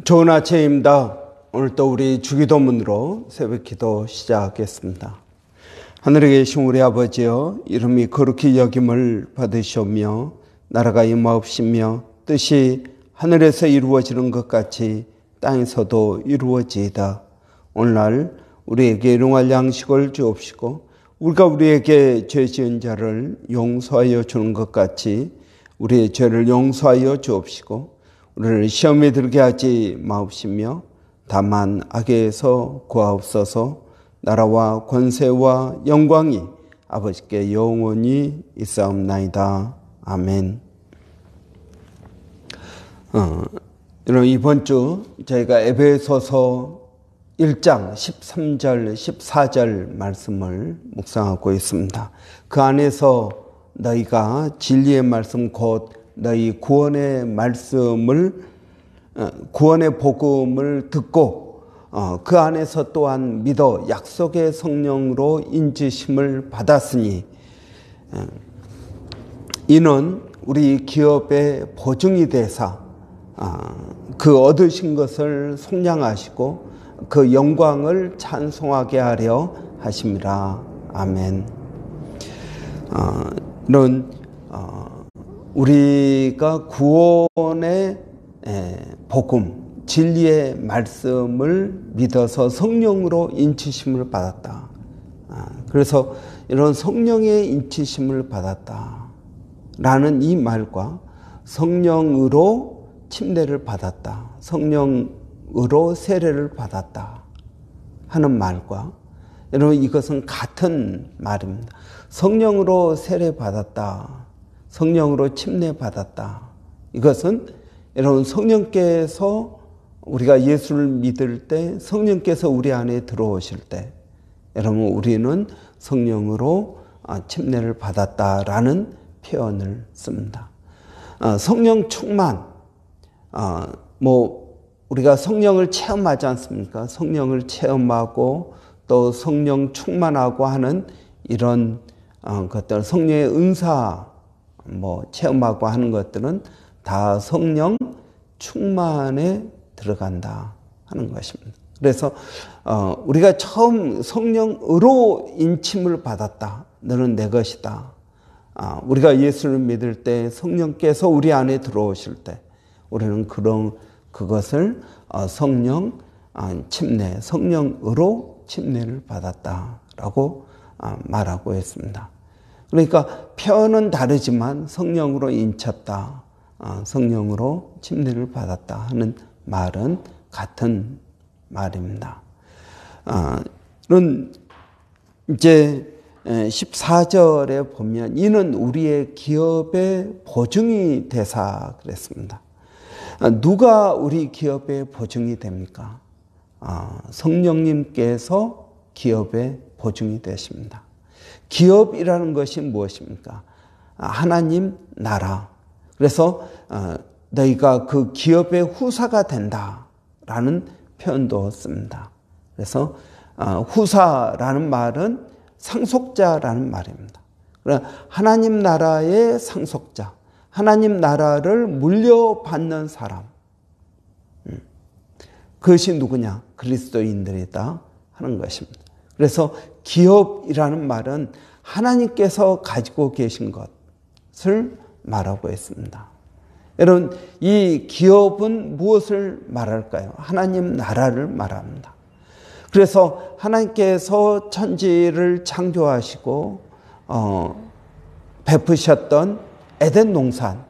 좋은 아침입니다. 오늘 또 우리 주기도문으로 새벽 기도 시작하겠습니다. 하늘에 계신 우리 아버지여, 이름이 거룩히 여김을 받으시오며 나라가 임하옵시며 뜻이 하늘에서 이루어지는 것 같이 땅에서도 이루어지이다. 오늘날 우리에게 일용할 양식을 주옵시고 우리가 우리에게 죄 지은 자를 용서하여 주는 것 같이 우리의 죄를 용서하여 주옵시고 우리를 시험에 들게 하지 마옵시며 다만 악에서 구하옵소서. 나라와 권세와 영광이 아버지께 영원히 있사옵나이다. 아멘. 이번 주 저희가 에베소서 1장 13절 14절 말씀을 묵상하고 있습니다. 그 안에서 너희가 진리의 말씀 곧 너희 구원의 말씀을 구원의 복음을 듣고 그 안에서 또한 믿어 약속의 성령으로 인지심을 받았으니 이는 우리 기업의 보증이 되사 그 얻으신 것을 속량하시고 그 영광을 찬송하게 하려 하심이라. 아멘. 이런 우리가 구원의 복음, 진리의 말씀을 믿어서 성령으로 인치심을 받았다. 그래서 이런 성령의 인치심을 받았다라는 이 말과 성령으로 침례를 받았다, 성령으로 세례를 받았다 하는 말과 여러분 이것은 같은 말입니다. 성령으로 세례 받았다, 성령으로 침례 받았다. 이것은 여러분 성령께서 우리가 예수를 믿을 때 성령께서 우리 안에 들어오실 때 여러분 우리는 성령으로 침례를 받았다라는 표현을 씁니다. 성령 충만, 우리가 성령을 체험하지 않습니까? 성령을 체험하고 또 성령 충만하고 하는 이런 것들, 성령의 은사 체험하고 하는 것들은 다 성령 충만에 들어간다 하는 것입니다. 그래서 우리가 처음 성령으로 인침을 받았다. 너는 내 것이다. 우리가 예수를 믿을 때 성령께서 우리 안에 들어오실 때 우리는 그것을 성령 침례, 성령으로 침례를 받았다라고 말하고 있습니다. 그러니까 표현은 다르지만 성령으로 인쳤다, 성령으로 침례를 받았다 하는 말은 같은 말입니다. 이런 이제 14절에 보면 이는 우리의 기업의 보증이 되사 그랬습니다. 누가 우리 기업의 보증이 됩니까? 성령님께서 기업의 보증이 되십니다. 기업이라는 것이 무엇입니까? 하나님 나라. 그래서 너희가 그 기업의 후사가 된다라는 표현도 씁니다. 그래서 후사라는 말은 상속자라는 말입니다. 하나님 나라의 상속자, 하나님 나라를 물려받는 사람. 그것이 누구냐? 그리스도인들이다 하는 것입니다. 그래서 기업이라는 말은 하나님께서 가지고 계신 것을 말하고 있습니다. 여러분, 이 기업은 무엇을 말할까요? 하나님 나라를 말합니다. 그래서 하나님께서 천지를 창조하시고 베푸셨던 에덴 동산,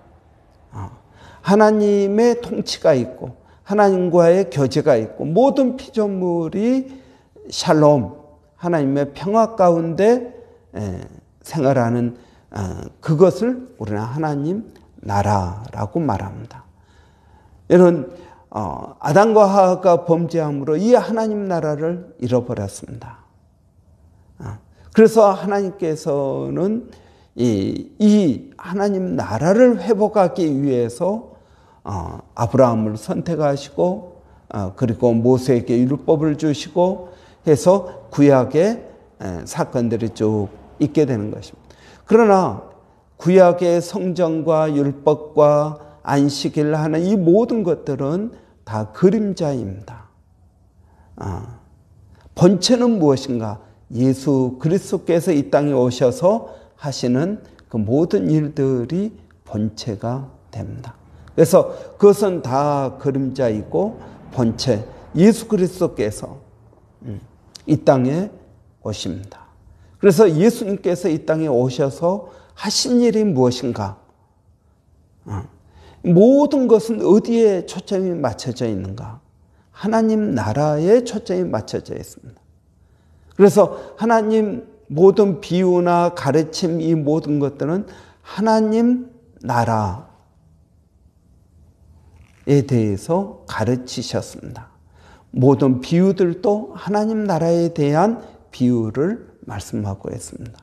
하나님의 통치가 있고 하나님과의 교제가 있고 모든 피조물이 샬롬, 하나님의 평화 가운데 생활하는 그것을 우리는 하나님 나라라고 말합니다. 여러분, 아담과 하와가 범죄함으로 이 하나님 나라를 잃어버렸습니다. 그래서 하나님께서는 이 하나님 나라를 회복하기 위해서 아브라함을 선택하시고 그리고 모세에게 율법을 주시고 해서 구약의 사건들이 쭉 있게 되는 것입니다. 그러나 구약의 성정과 율법과 안식일 하는 이 모든 것들은 다 그림자입니다. 본체는 무엇인가? 예수 그리스도께서 이 땅에 오셔서 하시는 그 모든 일들이 본체가 됩니다. 그래서 그것은 다 그림자이고 본체, 예수 그리스도께서 이 땅에 오십니다. 그래서 예수님께서 이 땅에 오셔서 하신 일이 무엇인가? 모든 것은 어디에 초점이 맞춰져 있는가? 하나님 나라에 초점이 맞춰져 있습니다. 그래서 하나님 모든 비유나 가르침, 이 모든 것들은 하나님 나라에 대해서 가르치셨습니다. 모든 비유들도 하나님 나라에 대한 비유를 말씀하고 있습니다.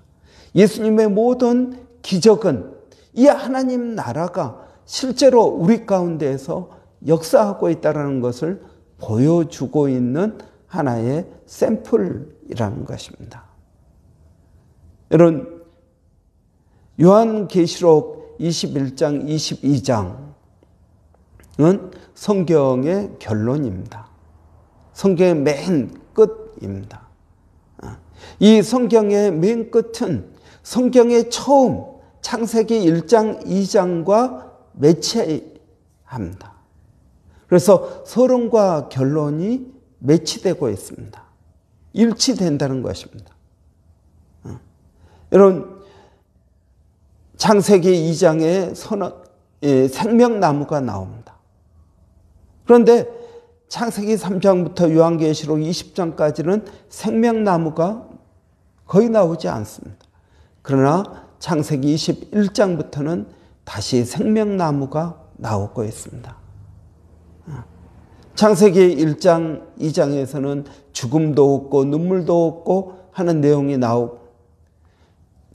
예수님의 모든 기적은 이 하나님 나라가 실제로 우리 가운데에서 역사하고 있다는 것을 보여주고 있는 하나의 샘플이라는 것입니다. 여러분, 요한계시록 21장, 22장은 성경의 결론입니다. 성경의 맨 끝입니다. 이 성경의 맨 끝은 성경의 처음 창세기 1장, 2장과 매치합니다. 그래서 서론과 결론이 매치되고 있습니다. 일치된다는 것입니다. 여러분, 창세기 2장에 생명나무가 나옵니다. 그런데 창세기 3장부터 요한계시록 20장까지는 생명나무가 거의 나오지 않습니다. 그러나 창세기 21장부터는 다시 생명나무가 나오고 있습니다. 창세기 1장, 2장에서는 죽음도 없고 눈물도 없고 하는 내용이 나오고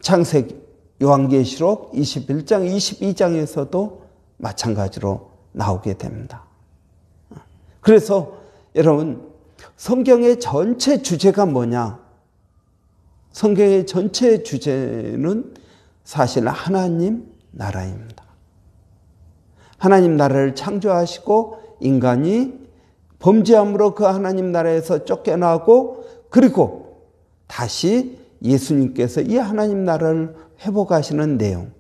창세기 요한계시록 21장, 22장에서도 마찬가지로 나오게 됩니다. 그래서 여러분, 성경의 전체 주제가 뭐냐? 성경의 전체 주제는 사실 하나님 나라입니다. 하나님 나라를 창조하시고 인간이 범죄함으로 그 하나님 나라에서 쫓겨나고 그리고 다시 예수님께서 이 하나님 나라를 회복하시는 내용,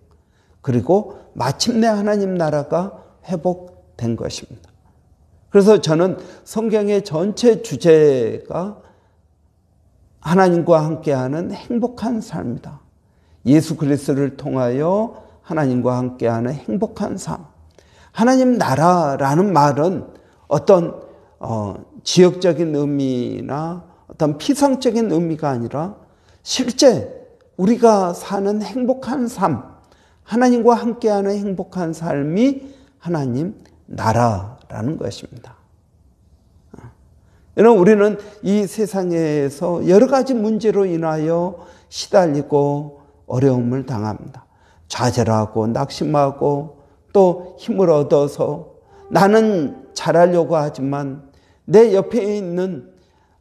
그리고 마침내 하나님 나라가 회복된 것입니다. 그래서 저는 성경의 전체 주제가 하나님과 함께하는 행복한 삶이다. 예수 그리스도를 통하여 하나님과 함께하는 행복한 삶. 하나님 나라라는 말은 어떤 지역적인 의미나 어떤 피상적인 의미가 아니라 실제 우리가 사는 행복한 삶, 하나님과 함께하는 행복한 삶이 하나님 나라라는 것입니다. 여러분, 우리는 이 세상에서 여러 가지 문제로 인하여 시달리고 어려움을 당합니다. 좌절하고 낙심하고 또 힘을 얻어서 나는 잘하려고 하지만 내 옆에 있는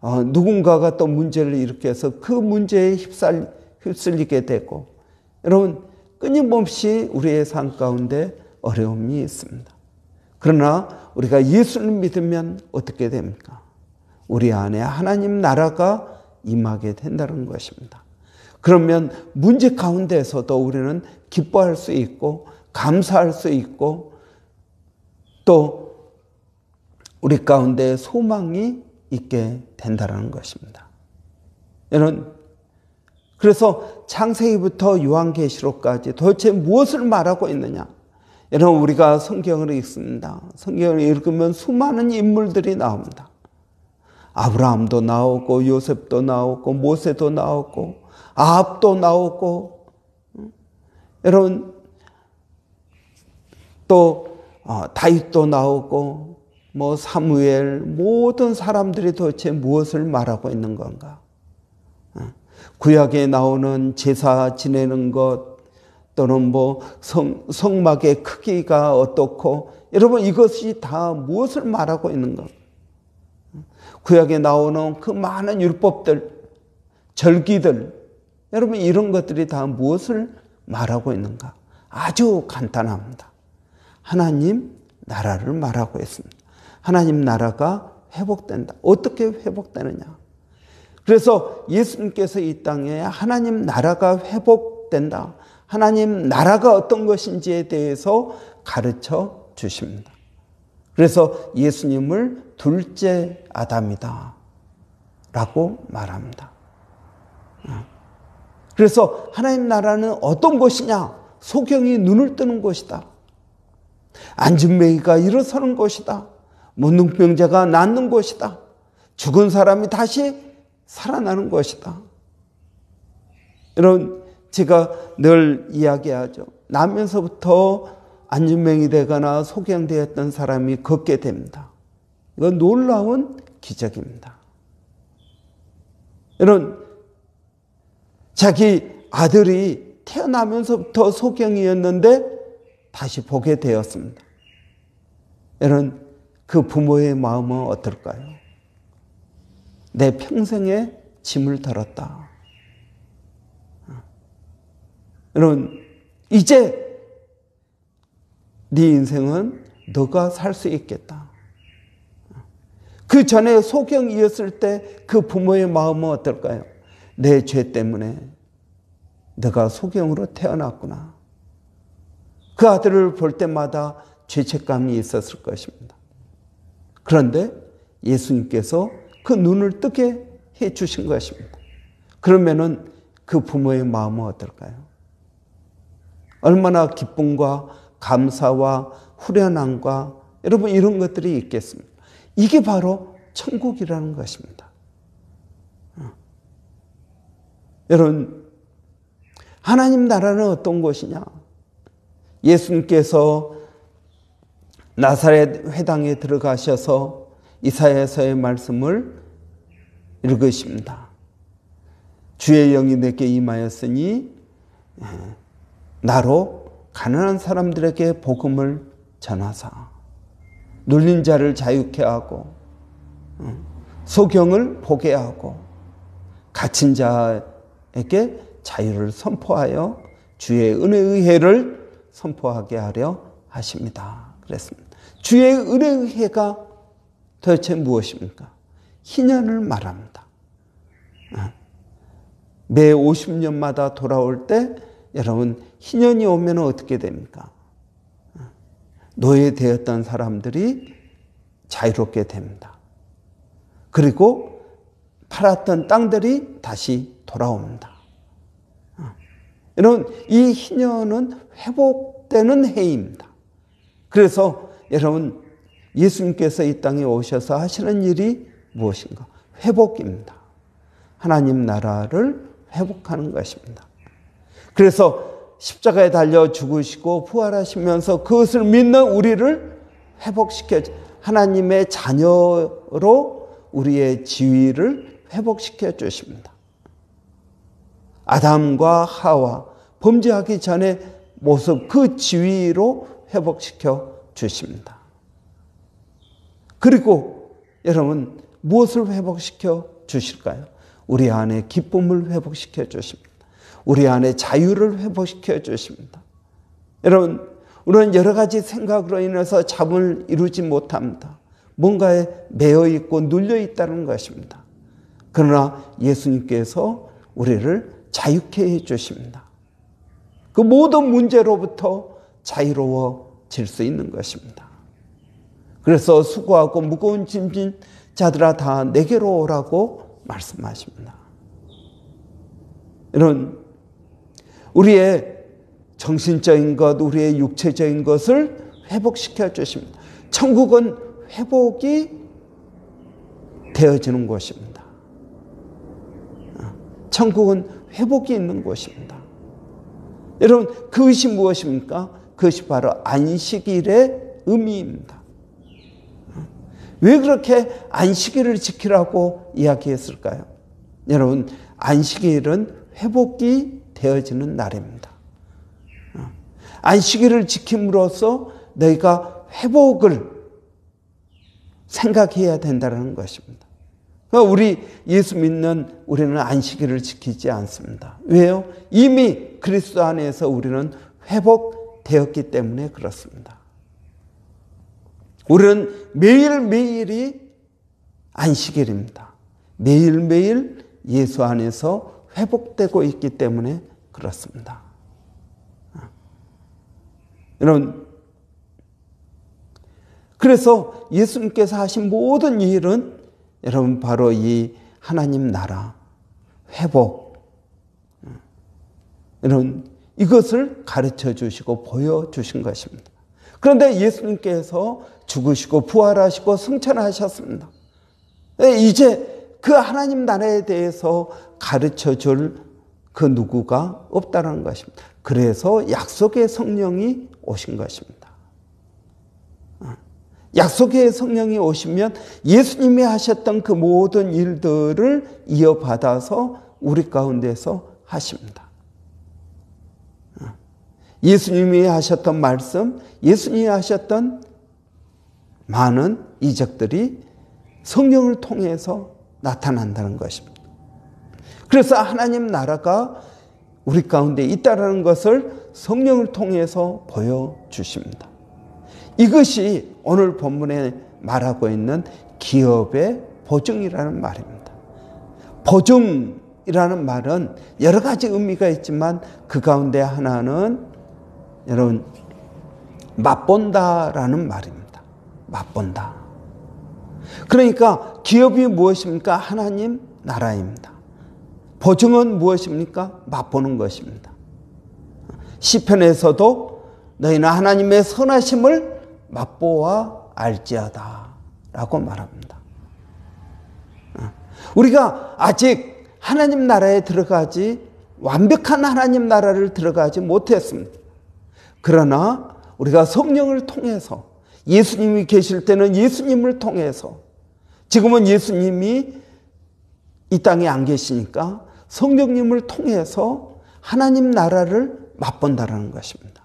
누군가가 또 문제를 일으켜서 그 문제에 휩쓸리게 되고, 여러분, 끊임없이 우리의 삶 가운데 어려움이 있습니다. 그러나 우리가 예수를 믿으면 어떻게 됩니까? 우리 안에 하나님 나라가 임하게 된다는 것입니다. 그러면 문제 가운데서도 우리는 기뻐할 수 있고 감사할 수 있고 또 우리 가운데 소망이 있게 된다는 것입니다. 여러분, 그래서 창세기부터 요한계시록까지 도대체 무엇을 말하고 있느냐? 여러분, 우리가 성경을 읽습니다. 성경을 읽으면 수많은 인물들이 나옵니다. 아브라함도 나오고 요셉도 나오고 모세도 나오고 아합도 나오고, 여러분, 또 다윗도 나오고 뭐 사무엘, 모든 사람들이 도대체 무엇을 말하고 있는 건가? 구약에 나오는 제사 지내는 것 또는 뭐 성막의 크기가 어떻고, 여러분, 이것이 다 무엇을 말하고 있는 건가? 구약에 나오는 그 많은 율법들, 절기들, 여러분, 이런 것들이 다 무엇을 말하고 있는가? 아주 간단합니다. 하나님 나라를 말하고 있습니다. 하나님 나라가 회복된다. 어떻게 회복되느냐? 그래서 예수님께서 이 땅에 하나님 나라가 회복된다. 하나님 나라가 어떤 것인지에 대해서 가르쳐 주십니다. 그래서 예수님을 둘째 아담이다 라고 말합니다. 그래서 하나님 나라는 어떤 것이냐? 소경이 눈을 뜨는 것이다. 안진뱅이가 일어서는 것이다. 문둥병자가 낫는 것이다. 죽은 사람이 다시 살아나는 것이다. 이런 제가 늘 이야기하죠. 나면서부터 안진뱅이 되거나 소경되었던 사람이 걷게 됩니다. 이건 놀라운 기적입니다. 이런 자기 아들이 태어나면서부터 소경이었는데 다시 보게 되었습니다. 이런 그 부모의 마음은 어떨까요? 내 평생의 짐을 덜었다. 이런 이제 네 인생은 너가 살 수 있겠다. 그 전에 소경이었을 때 그 부모의 마음은 어떨까요? 내 죄 때문에 너가 소경으로 태어났구나. 그 아들을 볼 때마다 죄책감이 있었을 것입니다. 그런데 예수님께서 그 눈을 뜨게 해 주신 것입니다. 그러면은 그 부모의 마음은 어떨까요? 얼마나 기쁨과 감사와 후련함과 여러분 이런 것들이 있겠습니까? 이게 바로 천국이라는 것입니다. 여러분, 하나님 나라는 어떤 것이냐? 예수님께서 나사렛 회당에 들어가셔서 이사야서의 말씀을 읽으십니다. 주의 영이 내게 임하였으니 나로 가난한 사람들에게 복음을 전하사 눌린 자를 자유케 하고 소경을 보게 하고 갇힌 자에게 자유를 선포하여 주의 은혜의 해를 선포하게 하려 하십니다. 그랬습니다. 주의 은혜의 해가 도대체 무엇입니까? 희년을 말합니다. 매 50년마다 돌아올 때 여러분 희년이 오면 어떻게 됩니까? 노예되었던 사람들이 자유롭게 됩니다. 그리고 팔았던 땅들이 다시 돌아옵니다. 여러분 이 희년은 회복되는 해입니다. 그래서 여러분 예수님께서 이 땅에 오셔서 하시는 일이 무엇인가? 회복입니다. 하나님 나라를 회복하는 것입니다. 그래서 십자가에 달려 죽으시고 부활하시면서 그것을 믿는 우리를 회복시켜 하나님의 자녀로 우리의 지위를 회복시켜 주십니다. 아담과 하와 범죄하기 전의 모습 그 지위로 회복시켜 주십니다. 그리고 여러분 무엇을 회복시켜 주실까요? 우리 안에 기쁨을 회복시켜 주십니다. 우리 안에 자유를 회복시켜 주십니다. 여러분 우리는 여러 가지 생각으로 인해서 잠을 이루지 못합니다. 뭔가에 매여 있고 눌려 있다는 것입니다. 그러나 예수님께서 우리를 자유케 해 주십니다. 그 모든 문제로부터 자유로워질 수 있는 것입니다. 그래서 수고하고 무거운 짐진 자들아 다 내게로 오라고 말씀하십니다. 이런 우리의 정신적인 것, 우리의 육체적인 것을 회복시켜 주십니다. 천국은 회복이 되어지는 곳입니다. 천국은 회복이 있는 곳입니다. 여러분 그것이 무엇입니까? 그것이 바로 안식일의 의미입니다. 왜 그렇게 안식일을 지키라고 이야기했을까요? 여러분 안식일은 회복이 되어지는 날입니다. 안식일을 지킴으로써 너희가 회복을 생각해야 된다는 것입니다. 그러니까 우리 예수 믿는 우리는 안식일을 지키지 않습니다. 왜요? 이미 그리스도 안에서 우리는 회복되었기 때문에 그렇습니다. 우리는 매일매일이 안식일입니다. 매일매일 예수 안에서 회복되고 있기 때문에 그렇습니다. 여러분, 그래서 예수님께서 하신 모든 일은 여러분 바로 이 하나님 나라, 회복, 여러분 이것을 가르쳐 주시고 보여주신 것입니다. 그런데 예수님께서 죽으시고 부활하시고 승천하셨습니다. 이제 그 하나님 나라에 대해서 가르쳐 줄 그 누구가 없다는 것입니다. 그래서 약속의 성령이 오신 것입니다. 약속의 성령이 오시면 예수님이 하셨던 그 모든 일들을 이어받아서 우리 가운데서 하십니다. 예수님이 하셨던 말씀, 예수님이 하셨던 많은 이적들이 성령을 통해서 나타난다는 것입니다. 그래서 하나님 나라가 우리 가운데 있다는 것을 성령을 통해서 보여주십니다. 이것이 오늘 본문에 말하고 있는 기업의 보증이라는 말입니다. 보증이라는 말은 여러 가지 의미가 있지만 그 가운데 하나는 여러분 맛본다라는 말입니다. 맛본다. 그러니까 기업이 무엇입니까? 하나님 나라입니다. 보증은 무엇입니까? 맛보는 것입니다. 시편에서도 너희는 하나님의 선하심을 맛보아 알지어다 라고 말합니다. 우리가 아직 하나님 나라에 들어가지, 완벽한 하나님 나라를 들어가지 못했습니다. 그러나 우리가 성령을 통해서, 예수님이 계실 때는 예수님을 통해서, 지금은 예수님이 이 땅에 안 계시니까 성령님을 통해서 하나님 나라를 맛본다라는 것입니다.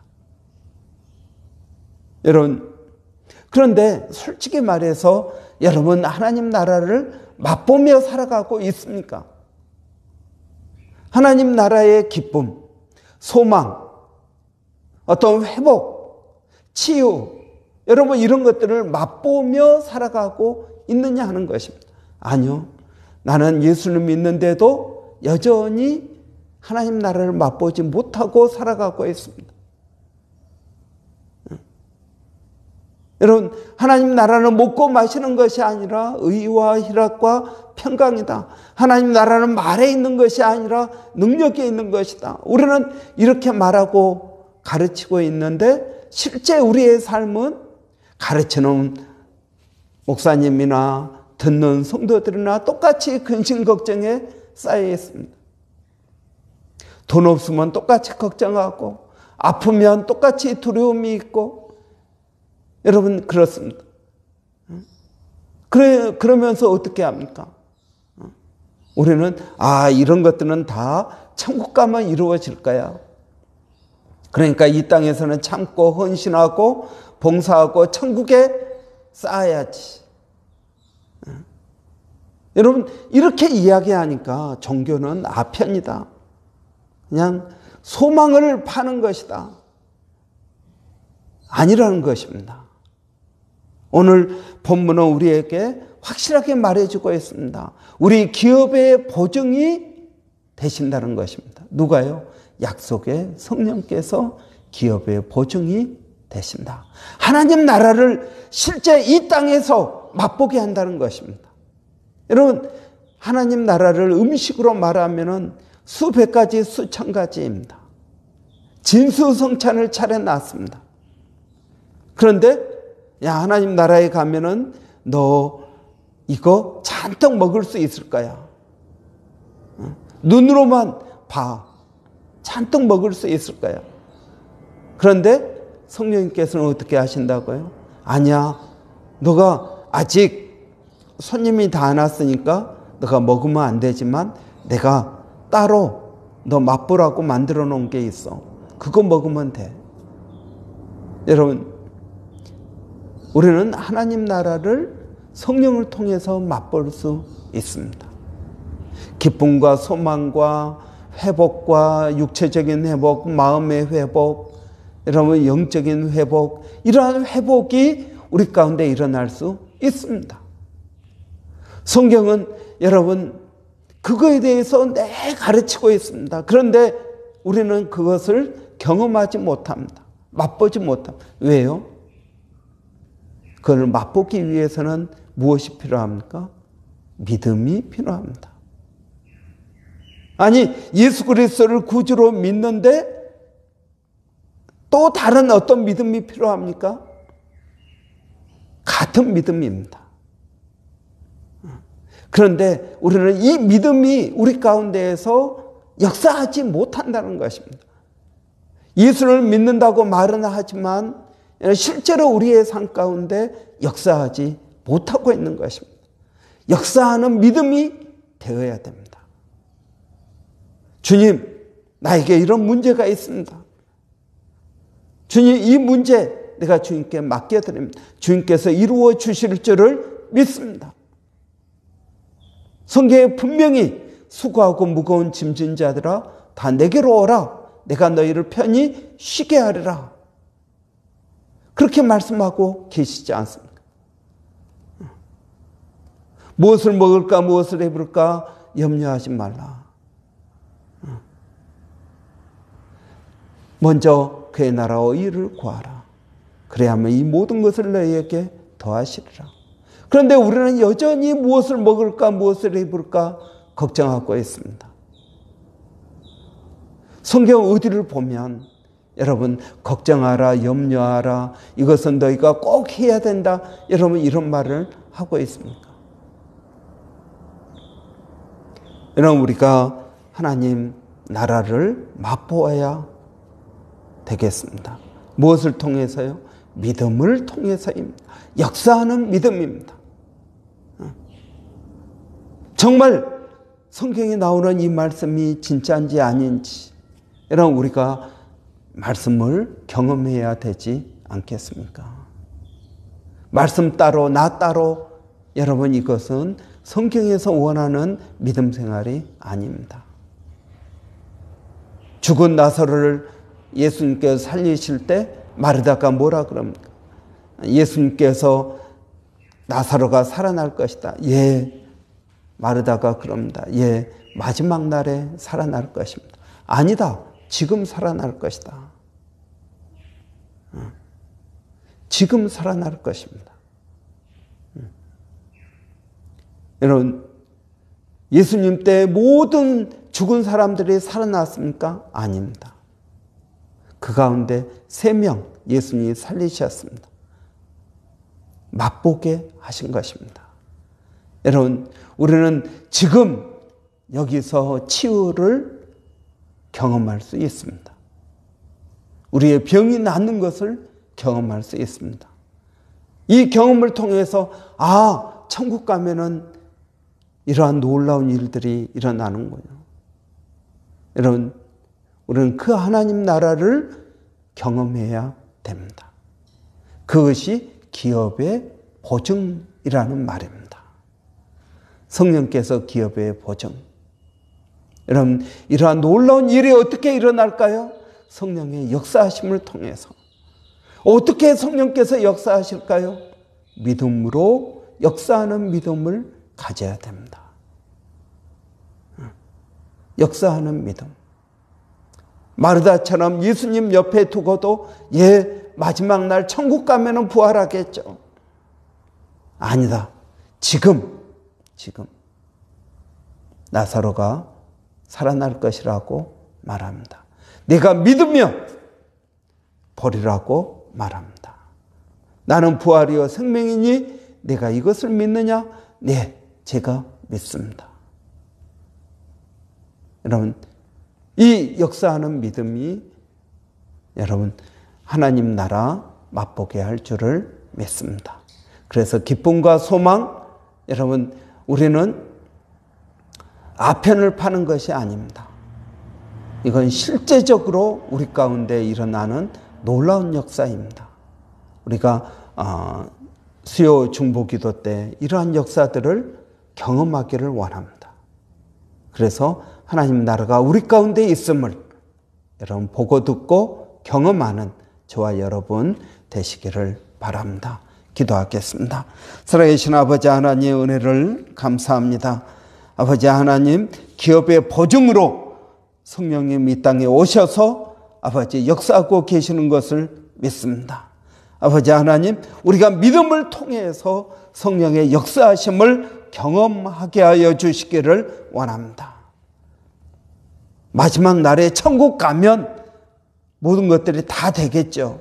여러분, 그런데 솔직히 말해서 여러분 하나님 나라를 맛보며 살아가고 있습니까? 하나님 나라의 기쁨, 소망, 어떤 회복, 치유, 여러분 이런 것들을 맛보며 살아가고 있느냐 하는 것입니다. 아니요. 나는 예수를 믿는데도 여전히 하나님 나라를 맛보지 못하고 살아가고 있습니다. 여러분, 하나님 나라는 먹고 마시는 것이 아니라 의와 희락과 평강이다. 하나님 나라는 말에 있는 것이 아니라 능력에 있는 것이다. 우리는 이렇게 말하고 가르치고 있는데 실제 우리의 삶은 가르치는 목사님이나 듣는 성도들이나 똑같이 근심 걱정에 쌓여 있습니다. 돈 없으면 똑같이 걱정하고 아프면 똑같이 두려움이 있고 여러분 그렇습니다. 그러면서 어떻게 합니까? 우리는 이런 것들은 다 천국 가면 이루어질 거야. 그러니까 이 땅에서는 참고 헌신하고 봉사하고 천국에 쌓아야지. 여러분 이렇게 이야기하니까 종교는 아편이다. 그냥 소망을 파는 것이다. 아니라는 것입니다. 오늘 본문은 우리에게 확실하게 말해주고 있습니다. 우리 기업의 보증이 되신다는 것입니다. 누가요? 약속의 성령께서 기업의 보증이 되신다. 하나님 나라를 실제 이 땅에서 맛보게 한다는 것입니다. 여러분 하나님 나라를 음식으로 말하면 수백 가지 수천 가지입니다. 진수성찬을 차려놨습니다. 그런데 하나님 나라에 가면은 너 이거 잔뜩 먹을 수 있을 거야. 눈으로만 봐. 잔뜩 먹을 수 있을 거야. 그런데 성령님께서는 어떻게 하신다고요? 아니야. 너가 아직 손님이 다 안 왔으니까 너가 먹으면 안 되지만 내가 따로 너 맛보라고 만들어 놓은 게 있어. 그거 먹으면 돼. 여러분, 우리는 하나님 나라를 성령을 통해서 맛볼 수 있습니다. 기쁨과 소망과 회복과 육체적인 회복, 마음의 회복, 여러분 영적인 회복, 이러한 회복이 우리 가운데 일어날 수 있습니다. 성경은 여러분 그거에 대해서 내 가르치고 있습니다. 그런데 우리는 그것을 경험하지 못합니다. 맛보지 못합니다. 왜요? 그걸 맛보기 위해서는 무엇이 필요합니까? 믿음이 필요합니다. 아니, 예수 그리스도를 구주로 믿는데 또 다른 어떤 믿음이 필요합니까? 같은 믿음입니다. 그런데 우리는 이 믿음이 우리 가운데에서 역사하지 못한다는 것입니다. 예수를 믿는다고 말은 하지만 실제로 우리의 삶 가운데 역사하지 못하고 있는 것입니다. 역사하는 믿음이 되어야 됩니다. 주님, 나에게 이런 문제가 있습니다. 주님, 이 문제 내가 주님께 맡겨드립니다. 주님께서 이루어 주실 줄을 믿습니다. 성경에 분명히 수고하고 무거운 짐진 자들아 다 내게로 오라. 내가 너희를 편히 쉬게 하리라. 그렇게 말씀하고 계시지 않습니까? 무엇을 먹을까 무엇을 입을까 염려하지 말라. 먼저 그의 나라와 의를 구하라. 그래야만 이 모든 것을 너희에게 더하시리라. 그런데 우리는 여전히 무엇을 먹을까 무엇을 입을까 걱정하고 있습니다. 성경 어디를 보면 여러분 걱정하라 염려하라 이것은 너희가 꼭 해야 된다 여러분 이런 말을 하고 있습니까? 여러분 우리가 하나님 나라를 맛보아야 되겠습니다. 무엇을 통해서요? 믿음을 통해서입니다. 역사하는 믿음입니다. 정말 성경에 나오는 이 말씀이 진짜인지 아닌지 여러분 우리가 말씀을 경험해야 되지 않겠습니까? 말씀 따로 나 따로 여러분 이것은 성경에서 원하는 믿음 생활이 아닙니다. 죽은 나사로를 예수님께서 살리실 때 마르다가 뭐라 그럽니까? 예수님께서 나사로가 살아날 것이다. 예, 마르다가 그럽니다. 예, 마지막 날에 살아날 것입니다. 아니다. 지금 살아날 것이다. 지금 살아날 것입니다. 여러분, 예수님 때 모든 죽은 사람들이 살아났습니까? 아닙니다. 그 가운데 3명 예수님이 살리셨습니다. 맛보게 하신 것입니다. 여러분, 우리는 지금 여기서 치유를 경험할 수 있습니다. 우리의 병이 낫는 것을 경험할 수 있습니다. 이 경험을 통해서 천국 가면은 이러한 놀라운 일들이 일어나는군요. 여러분, 우리는 그 하나님 나라를 경험해야 됩니다. 그것이 기업의 보증이라는 말입니다. 성령께서 기업의 보증. 여러분, 이러한 놀라운 일이 어떻게 일어날까요? 성령의 역사하심을 통해서. 어떻게 성령께서 역사하실까요? 믿음으로 역사하는 믿음을 가져야 됩니다. 역사하는 믿음. 마르다처럼 예수님 옆에 두고도 마지막 날 천국 가면은 부활하겠죠. 아니다. 지금 나사로가 살아날 것이라고 말합니다. 네가 믿으면 보리라고 말합니다. 나는 부활이요 생명이니 내가 이것을 믿느냐? 네, 제가 믿습니다. 여러분, 이 역사하는 믿음이 여러분 하나님 나라 맛보게 할 줄을 믿습니다. 그래서 기쁨과 소망, 여러분 우리는 아편을 파는 것이 아닙니다. 이건 실제적으로 우리 가운데 일어나는 놀라운 역사입니다. 우리가 수요 중보기도 때 이러한 역사들을 경험하기를 원합니다. 그래서 하나님 나라가 우리 가운데 있음을 여러분 보고 듣고 경험하는 저와 여러분 되시기를 바랍니다. 기도하겠습니다. 살아계신 아버지 하나님의 은혜를 감사합니다. 아버지 하나님, 기업의 보증으로 성령님 이 땅에 오셔서 아버지 역사하고 계시는 것을 믿습니다. 아버지 하나님, 우리가 믿음을 통해서 성령의 역사하심을 경험하게 하여 주시기를 원합니다. 마지막 날에 천국 가면 모든 것들이 다 되겠죠.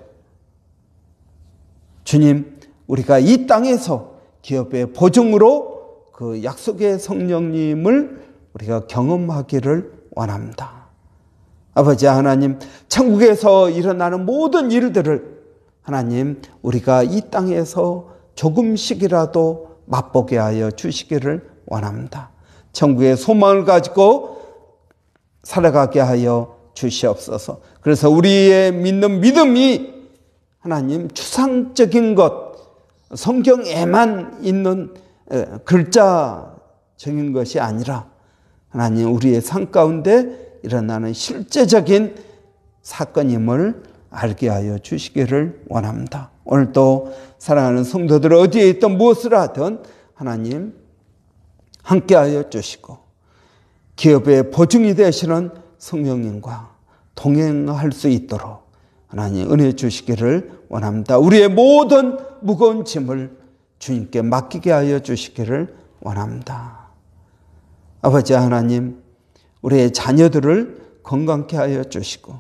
주님, 우리가 이 땅에서 기업의 보증으로 그 약속의 성령님을 우리가 경험하기를 원합니다. 아버지 하나님, 천국에서 일어나는 모든 일들을 하나님, 우리가 이 땅에서 조금씩이라도 맛보게 하여 주시기를 원합니다. 천국의 소망을 가지고 살아가게 하여 주시옵소서. 그래서 우리의 믿는 믿음이 하나님 추상적인 것, 성경에만 있는 글자적인 것이 아니라 하나님 우리의 삶 가운데 일어나는 실제적인 사건임을 알게 하여 주시기를 원합니다. 오늘도 사랑하는 성도들 어디에 있든 무엇을 하든 하나님 함께하여 주시고 기업의 보증이 되시는 성령님과 동행할 수 있도록 하나님 은혜 주시기를 원합니다. 우리의 모든 무거운 짐을 주님께 맡기게 하여 주시기를 원합니다. 아버지 하나님, 우리의 자녀들을 건강케 하여 주시고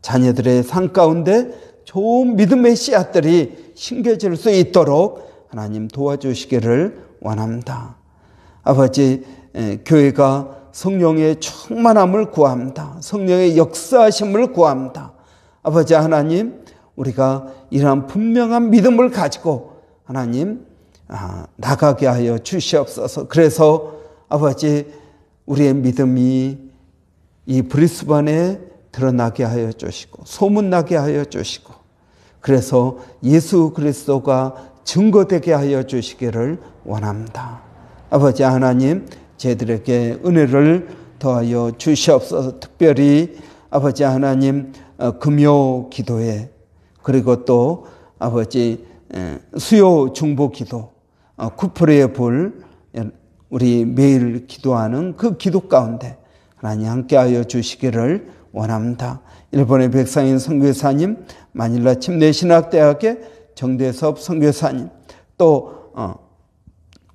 자녀들의 삶 가운데 좋은 믿음의 씨앗들이 심겨질 수 있도록 하나님 도와주시기를 원합니다. 아버지, 교회가 성령의 충만함을 구합니다. 성령의 역사하심을 구합니다. 아버지 하나님, 우리가 이러한 분명한 믿음을 가지고 하나님 나가게 하여 주시옵소서. 그래서 아버지, 우리의 믿음이 이 브리스번에 드러나게 하여 주시고 소문나게 하여 주시고 그래서 예수 그리스도가 증거되게 하여 주시기를 원합니다. 아버지 하나님, 저희들에게 은혜를 더하여 주시옵소서. 특별히 아버지 하나님, 금요 기도회 그리고 또 아버지 수요 중보 기도, 구풀의 불, 우리 매일 기도하는 그 기도 가운데 하나님 함께하여 주시기를 원합니다. 일본의 백상인 선교사님, 마닐라 침례신학대학의 정대섭 선교사님, 또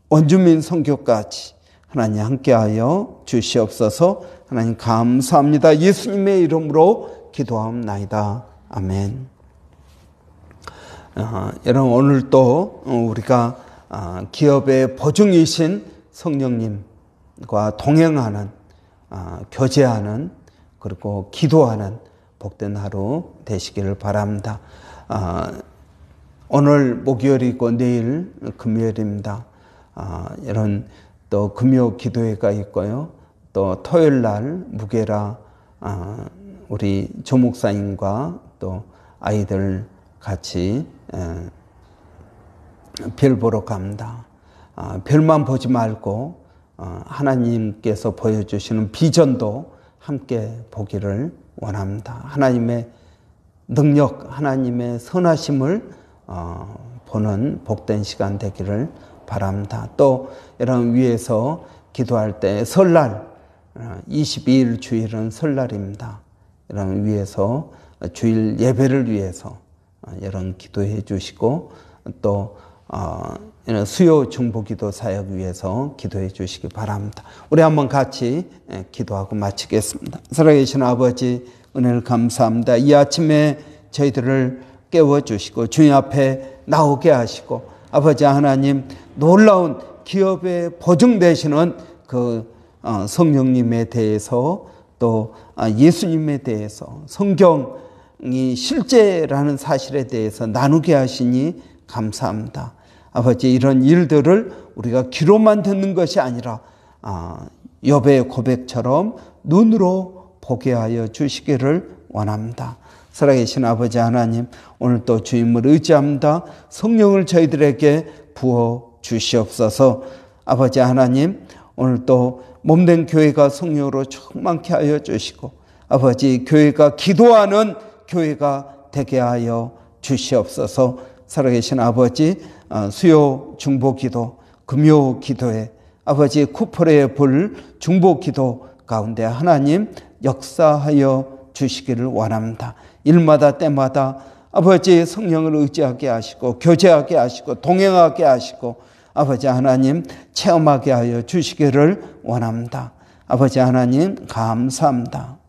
원주민 선교까지 하나님 함께하여 주시옵소서. 하나님 감사합니다. 예수님의 이름으로 기도하옵나이다. 아멘. 여러분, 오늘 또 우리가 기업의 보증이신 성령님과 동행하는, 교제하는, 그리고 기도하는 복된 하루 되시기를 바랍니다. 오늘 목요일이고 내일 금요일입니다. 이런 또 금요 기도회가 있고요. 또 토요일 날 무게라 우리 조목사님과 또 아이들 같이 별 보러 갑니다. 별만 보지 말고 하나님께서 보여주시는 비전도 함께 보기를 원합니다. 하나님의 능력, 하나님의 선하심을 보는 복된 시간 되기를 바랍니다. 또 여러분 위해서 기도할 때 설날 22일 주일은 설날입니다. 여러분 위해서 주일 예배를 위해서 여러분 기도해 주시고 또 수요 중보기도 사역 위해서 기도해 주시기 바랍니다. 우리 한번 같이 기도하고 마치겠습니다. 살아계신 아버지, 은혜를 감사합니다. 이 아침에 저희들을 깨워주시고 주님 앞에 나오게 하시고 아버지 하나님, 놀라운 기업에 보증되시는 그 성령님에 대해서 또 예수님에 대해서 성경이 실제라는 사실에 대해서 나누게 하시니 감사합니다. 아버지, 이런 일들을 우리가 귀로만 듣는 것이 아니라 욥의 고백처럼 눈으로 보게 하여 주시기를 원합니다. 살아계신 아버지 하나님, 오늘 또 주님을 의지합니다. 성령을 저희들에게 부어 주시옵소서. 아버지 하나님, 오늘 또 몸된 교회가 성령으로 충만케 하여 주시고 아버지, 교회가 기도하는 교회가 되게 하여 주시옵소서. 살아계신 아버지, 수요 중보기도, 금요 기도에 아버지 쿠퍼레의 볼 중보기도 가운데 하나님 역사하여 주시기를 원합니다. 일마다 때마다 아버지 성령을 의지하게 하시고 교제하게 하시고 동행하게 하시고 아버지 하나님 체험하게 하여 주시기를 원합니다. 아버지 하나님 감사합니다.